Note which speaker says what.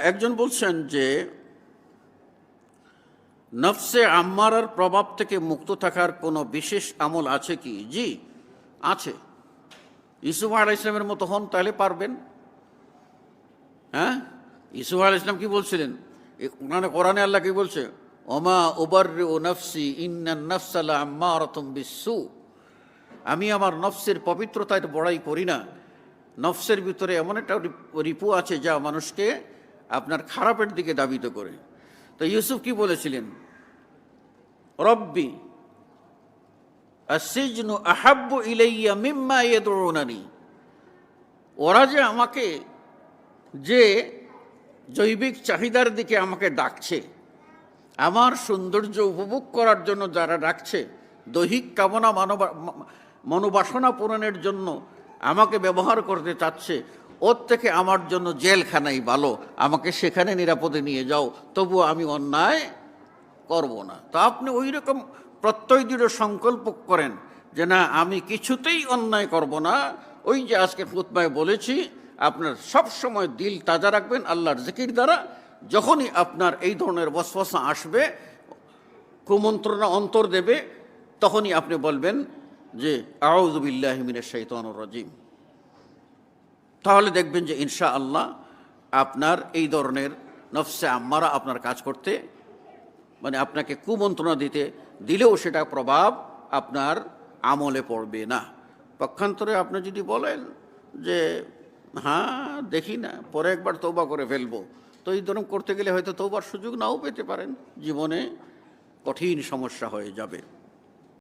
Speaker 1: একজন বলছেন যে নফসে আম্মারার প্রভাব থেকে মুক্ত থাকার কোনো বিশেষ আমল আছে কি? জি আছে। ইউসুফ আলাইহিস সালামের মতো হন, তাহলে পারবেন। হ্যাঁ, ইউসুফ আলাইহিস সালাম কি বলছিলেন? কোরআনে আল্লাহ কি বলছে? ওমা উবাররিউ নফসি ইন্নান নফসা লাআম্মারাতুম বিসসু। আমি আমার নফসের পবিত্রতার বড়াই করি না। নফসের ভিতরে এমন একটা রিপু আছে যা মানুষকে আপনার খারাপের দিকে ধাবিত করে। তো ইউসুফ কি বলেছিলেন? রব্বি আসসিজনু আহাব্বু ইলাইয়া মিম্মা ইয়াদউনানি। ওরা যে আমাকে যে জৈবিক চাহিদার দিকে আমাকে ডাকছে, আমার সৌন্দর্য উপভোগ করার জন্য যারা ডাকছে, দৈহিক কামনা মনোবাসনা পূরণের জন্য আমাকে ব্যবহার করতে চাচ্ছে, ওর থেকে আমার জন্য জেলখানাই ভালো। আমাকে সেখানে নিরাপদে নিয়ে যাও, তবুও আমি অন্যায় করব না। তো আপনি ওই রকম প্রত্যয় দৃঢ় সংকল্প করেন যে না, আমি কিছুতেই অন্যায় করব না। ওই যে আজকে খুতবায় বলেছি, আপনার সব সময় দিল তাজা রাখবেন আল্লাহর জিকির দ্বারা। যখনই আপনার এই ধরনের ওয়াসওয়াসা আসবে, কুমন্ত্রণা অন্তর দেবে, তখনই আপনি বলবেন যে আউযু বিল্লাহি মিনাশ শাইতানির রাজিম। তাহলে দেখবেন যে ইনশাআল্লাহ আপনার এই ধরনের নফসে আম্মারা আপনার কাজ করতে, মানে আপনাকে কুমন্ত্রণা দিলেও সেটা প্রভাব আপনার আমলে পড়বে না। পক্ষান্তরে আপনি যদি বলেন যে হ্যাঁ দেখি না, পরে একবার তওবা করে ফেলবো, তো এই ধরনের করতে গেলে হয়তো তওবার সুযোগ নাও পেতে পারেন, জীবনে কঠিন সমস্যা হয়ে যাবে।